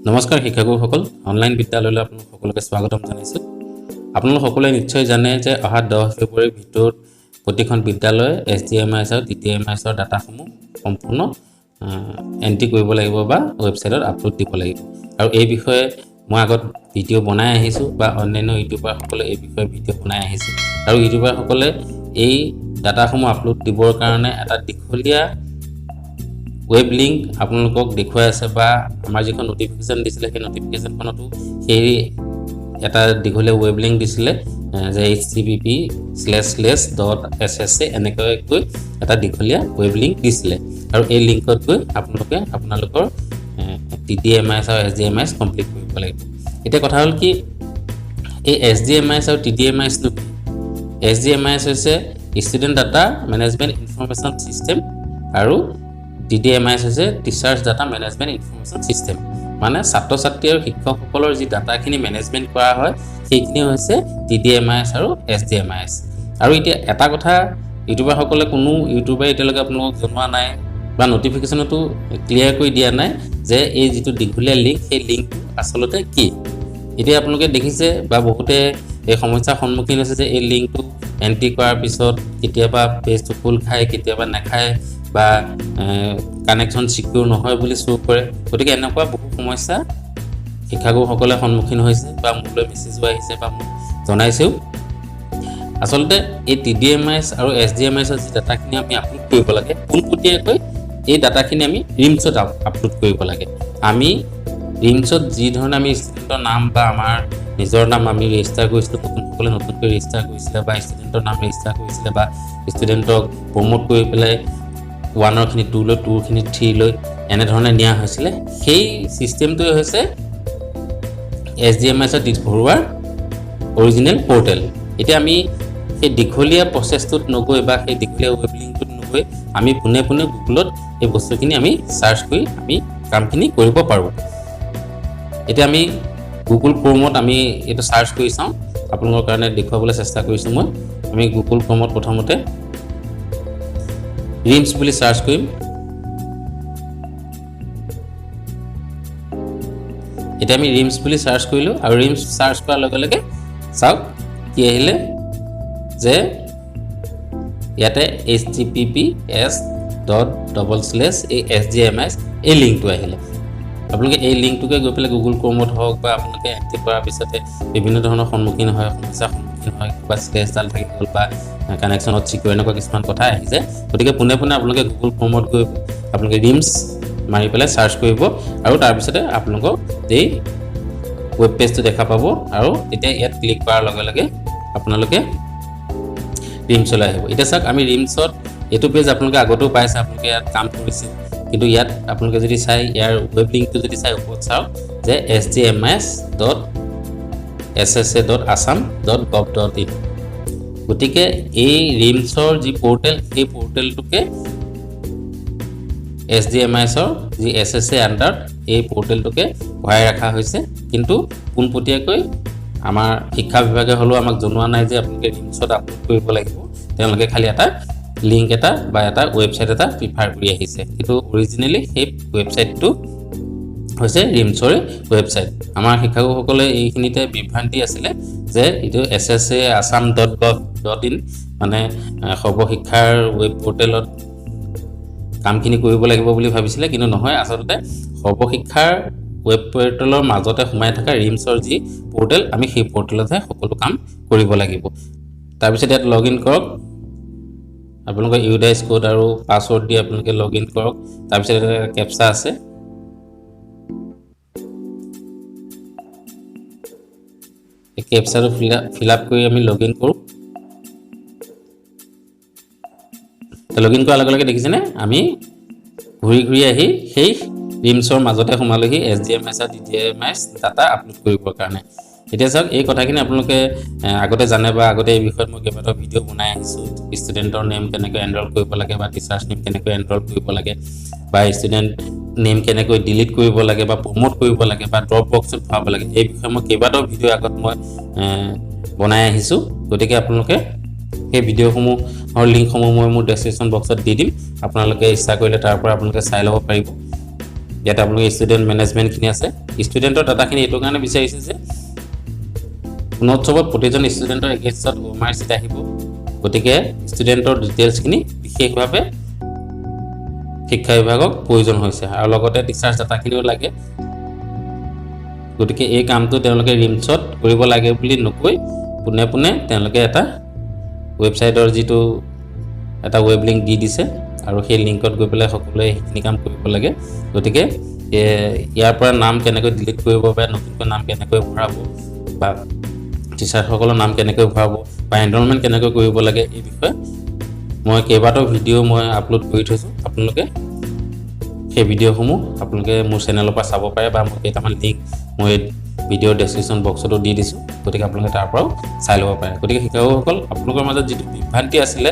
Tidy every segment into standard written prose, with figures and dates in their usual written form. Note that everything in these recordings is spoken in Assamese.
নমস্কাৰ শিক্ষাগুৰুসকল অনলাইন বিদ্যালয়লৈ আপোনালোক সকলোকে স্বাগতম জনাইছোঁ। আপোনালোক সকলোৱে নিশ্চয় জানে যে অহা 10 ফেব্ৰুৱাৰীৰ ভিতৰত প্ৰতিখন বিদ্যালয়ে SDMIS আৰু TDMIS ৰ ডাটাসমূহ সম্পূৰ্ণ এন্ট্ৰি কৰিব লাগিব বা ৱেবছাইটত আপলোড দিব লাগিব। আৰু এই বিষয়ে মই আগত ভিডিঅ' বনাই আহিছোঁ বা অন্যান্য ইউটিউবাৰসকলে এই বিষয়ে ভিডিঅ' বনাই আহিছে। আৰু ইউটিউবাৰসকলে এই ডাটাসমূহ আপলোড দিবৰ কাৰণে এটা দীঘলীয়া ৱেব লিংক আপোনালোকক দেখুৱাই আছে বা আমাৰ যিখন নটিফিকেশ্যন দিছিলে সেই নটিফিকেশ্যনখনতো সেই এটা দীঘলীয়া ৱেব লিংক দিছিলে যে http://.ssc এনেকৈ এটা দীঘলীয়া ৱেব লিংক দিছিলে। আৰু এই লিংকত গৈ আপোনালোকে আপোনালোকৰ TDMIS আৰু SDMIS কমপ্লিট কৰিব লাগিব। এতিয়া কথা হ'ল কি এই SDMIS আৰু TDMIS টো SDMIS হৈছে student data management information system আৰু TDMIS হৈছে teachers data management information system. মানে ছাত্ৰ ছাত্ৰী আৰু শিক্ষকসকলৰ যি ডাটাখিনি মেনেজমেণ্ট কৰা হয় সেইখিনি হৈছে TDMIS আৰু SDMIS। আৰু এতিয়া এটা কথা ইউটিউবাৰসকলে কোনো ইউটিউবাৰে এতিয়ালৈকে আপোনালোকক জনোৱা নাই বা নটিফিকেশ্যনতো ক্লিয়াৰ কৰি দিয়া নাই যে এই যিটো দীঘলীয়া লিংক সেই লিংকটো আচলতে কি। এতিয়া আপোনালোকে দেখিছে বা বহুতে এই সমস্যাৰ সন্মুখীন হৈছে যে এই লিংকটো এণ্ট্ৰি কৰাৰ পিছত কেতিয়াবা পেজটো খোল খায় কেতিয়াবা নাখায় বা কানেকশ্যন সিকিউৰ নহয় বুলি শ্ব' কৰে। গতিকে এনেকুৱা বহু সমস্যা শিক্ষাগুৰুসকলে সন্মুখীন হৈছে বা মোলৈ মেছেজো আহিছে বা মোক জনাইছেও। আচলতে এই TDMIS আৰু SDMIS যি ডাটাখিনি আমি আপলোড কৰিব লাগে পোনপটীয়াকৈ এই ডাটাখিনি আমি ৰিমছত আপলোড কৰিব লাগে। আমি ৰিমছত যি ধৰণে আমি ষ্টুডেণ্টৰ নাম বা আমাৰ নিজৰ নাম আমি ৰেজিষ্টাৰ কৰিছিলোঁ নতুনসকলে নতুনকৈ ৰেজিষ্টাৰ কৰিছিলে বা ষ্টুডেণ্টৰ নাম ৰেজিষ্টাৰ কৰিছিলে বা ষ্টুডেণ্টক প্ৰমোট কৰি পেলাই 1ৰখিনি 2 লৈ 2খিনি 3 লৈ এনেধৰণে নিয়া হৈছিলে। সেই ছিষ্টেমটোৱে হৈছে SDMIS ভৰোৱাৰ অৰিজিনেল পৰ্টেল। এতিয়া আমি সেই দীঘলীয়া প্ৰচেছটোত নগৈ বা সেই দীঘলীয়া ৱেব লিংকটোত নগৈ আমি পোনে পোনে গুগলত এই বস্তুখিনি আমি চাৰ্চ কৰি আমি কামখিনি কৰিব পাৰোঁ। এতিয়া আমি গুগল ক্ৰমত আমি এইটো চাৰ্চ কৰি চাওঁ আপোনালোকৰ কাৰণে দেখুৱাবলৈ চেষ্টা কৰিছোঁ মই। আমি গুগল ক্ৰমত প্ৰথমতে ৰিমছ বুলি চাৰ্চ কৰিম। এতিয়া আমি ৰিমছ বুলি চাৰ্চ কৰিলোঁ আৰু ৰিমছ চাৰ্চ কৰাৰ লগে লগে চাওক কি আহিলে যে ইয়াতে https://SDMIS এই লিংকটো আহিলে। আপোনালোকে এই লিংকটোকে গৈ পেলাই গুগল ক্ৰমত হওক বা আপোনালোকে এণ্ট্ৰি কৰাৰ পিছতে বিভিন্ন ধৰণৰ সন্মুখীন হয় সমস্যাৰ সন্মুখীন হয় বা স্কেচডাল থাকি গ'ল বা কানেকশ্যনত চিকিউৰ এনেকুৱা কিছুমান কথা আহি যায়। গতিকে পোনে পোনে আপোনালোকে গুগল ক্ৰমত গৈ আপোনালোকে ৰিমছ মাৰি পেলাই চাৰ্চ কৰিব আৰু তাৰপিছতে আপোনালোকক এই ৱেব পেজটো দেখা পাব আৰু তেতিয়া ইয়াত ক্লিক কৰাৰ লগে লগে আপোনালোকে ৰিমছলৈ আহিব। এতিয়া চাওক আমি ৰিমছত এইটো পেজ আপোনালোকে আগতেও পাইছে আপোনালোকে ইয়াত কাম কৰিছে কিন্তু ইয়াত আপোনালোকে যদি চাই ইয়াৰ ৱেব লিংকটো যদি চাই ওপৰত চাওক যে sdmis.ssa.assam.gov.in। গতিকে এই ৰিমছৰ যি পৰ্টেল সেই পৰ্টেলটোকে SDMISৰ যি SSA আণ্ডাৰত এই পৰ্টেলটোকে ভৰাই ৰখা হৈছে। কিন্তু পোনপটীয়াকৈ আমাৰ শিক্ষা বিভাগে হ'লেও আমাক জনোৱা নাই যে আপোনালোকে ৰিমছত আপলোড কৰিব লাগিব। তেওঁলোকে খালি এটা লিংক এটা বা এটা ৱেবছাইট এটা প্ৰিফাৰ কৰি আহিছে কিন্তু অৰিজিনেলি সেই ৱেবছাইটটো হৈছে ৰিমছৰে ৱেবছাইট। আমাৰ শিক্ষাগুৰুসকলে এইখিনিতে বিভ্ৰান্তি আছিলে যে এইটো ssa.assam.gov.in মানে সৰ্বশিক্ষাৰ ৱেব পৰ্টেলত কামখিনি কৰিব লাগিব বুলি ভাবিছিলে কিন্তু নহয়। আচলতে সৰ্বশিক্ষাৰ ৱেব পৰ্টেলৰ মাজতে সোমাই থকা ৰিমছৰ যি পৰ্টেল আমি সেই পৰ্টেলতহে সকলো কাম কৰিব লাগিব। তাৰপিছত ইয়াত লগ ইন কৰক আপোনালোকৰ ইউডাইছ কোড আৰু পাছৱৰ্ড দি আপোনালোকে লগ ইন কৰক। তাৰপিছত এটা কেপচা আছে এই কেপচাটো ফিল আপ কৰি আমি লগ ইন কৰোঁ। লগ ইন কৰাৰ লগে লগে দেখিছেনে আমি ঘূৰি ঘূৰি আহি সেই ৰিমছৰ মাজতে সোমালোহি SDMIS আৰু TDMIS ডাটা আপলোড কৰিবৰ কাৰণে। এতিয়া চাওক এই কথাখিনি আপোনালোকে আগতে জানে বা আগতে এই বিষয়ত মই কেইবাটাও ভিডিঅ' বনাই আহিছোঁ। ষ্টুডেণ্টৰ নেম কেনেকৈ এনৰল কৰিব লাগে বা টিচাৰ্ছ নেম কেনেকৈ এনৰল কৰিব লাগে বা ষ্টুডেণ্ট নেম কেনেকৈ ডিলিট কৰিব লাগে বা প্ৰমোট কৰিব লাগে বা ড্ৰপ বক্সত ভৰাব লাগে এই বিষয়ে মই কেইবাটাও ভিডিঅ' আগত মই বনাই আহিছোঁ। গতিকে আপোনালোকে সেই ভিডিঅ'সমূহৰ লিংকসমূহ মই মোৰ ডেছক্ৰিপশ্যন বক্সত দি দিম। আপোনালোকে ইচ্ছা কৰিলে তাৰ পৰা আপোনালোকে চাই ল'ব পাৰিব। ইয়াতে আপোনালোকে ষ্টুডেণ্ট মেনেজমেণ্টখিনি আছে ষ্টুডেণ্টৰ ডাটাখিনি এইটো কাৰণে বিচাৰিছে যে গুণোৎসৱত প্ৰতিজন ষ্টুডেণ্টৰ এগেইনষ্টত OMR চিট আহিব গতিকে ষ্টুডেণ্টৰ ডিটেইলছখিনি বিশেষভাৱে শিক্ষা বিভাগক প্ৰয়োজন হৈছে আৰু লগতে টিচাৰ্ছ ডাটাখিনিও লাগে গতিকে এই কামটো তেওঁলোকে ৰিমছত কৰিব লাগে বুলি নকৈ পুনে পুনে তেওঁলোকে এটা ৱেবছাইটৰ যিটো এটা ৱেব লিংক দি দিছে আৰু সেই লিংকত গৈ পেলাই সকলোৱে সেইখিনি কাম কৰিব লাগে গতিকে ইয়াৰ পৰা নাম কেনেকৈ ডিলিট কৰিব বা নতুনকৈ নাম কেনেকৈ ভৰাব বা টিচাৰসকলৰ নাম কেনেকৈ ভৰাব বা এনৰলমেণ্ট কেনেকৈ কৰিব লাগে এই বিষয়ে মই কেইবাটাও ভিডিঅ' মই আপলোড কৰি থৈছোঁ আপোনালোকে সেই ভিডিঅ'সমূহ আপোনালোকে মোৰ চেনেলৰ পৰা চাব পাৰে বা মই কেইটামান লিংক মই ভিডিঅ'ৰ ডেছক্ৰিপশ্যন বক্সতো দি দিছোঁ গতিকে আপোনালোকে তাৰ পৰাও চাই ল'ব পাৰে গতিকে শিক্ষকসকল আপোনালোকৰ মাজত যিটো বিভ্ৰান্তি আছিলে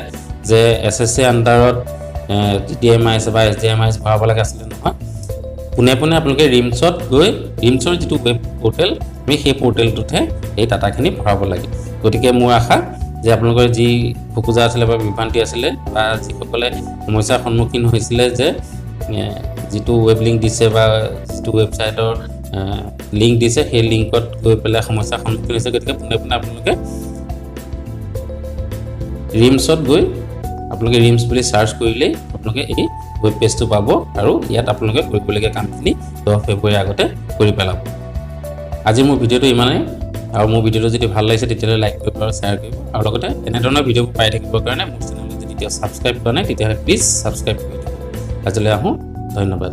যে SSC আণ্ডাৰত TDMIS বা SDMIS ভৰাব লাগে আছিলে নহয় পুনে পুনে আপোনালোকে ৰিমছত গৈ ৰিমছৰ যিটো ৱেব পৰ্টেল আমি সেই পৰ্টেলটোতহে এই ডাটাখিনি ভৰাব লাগে গতিকে মোৰ আশা যে আপোনালোকৰ যি খোকোজা আছিলে বা বিভ্ৰান্তি আছিলে বা যিসকলে সমস্যাৰ সন্মুখীন হৈছিলে যে যিটো ৱেব লিংক দিছে বা যিটো ৱেবছাইটৰ লিংক দিছে সেই লিংকত গৈ পেলাই সমস্যাৰ সন্মুখীন হৈছে গতিকে পুনে পুনে আপোনালোকে ৰিমছত গৈ আপোনালোকে ৰিমছ বুলি চাৰ্চ কৰিলেই আপোনালোকে এই ৱেব পেজটো পাব আৰু ইয়াত আপোনালোকে কৰিবলগীয়া কামখিনি 10 ফেব্ৰুৱাৰীৰ আগতে কৰি পেলাব আজি মোৰ ভিডিঅ'টো ইমানেই আৰু মোৰ ভিডিঅ'টো যদি ভাল লাগিছে তেতিয়াহ'লে লাইক কৰিব আৰু শ্বেয়াৰ কৰিব আৰু লগতে এনেধৰণৰ ভিডিঅ'বোৰ পাই থাকিবৰ কাৰণে মোৰ চেনেলটো যদি এতিয়া ছাবস্ক্ৰাইব কৰা নাই তেতিয়াহ'লে প্লিজ ছাবস্ক্ৰাইব কৰি দিব আজিলৈ আহোঁ ধন্যবাদ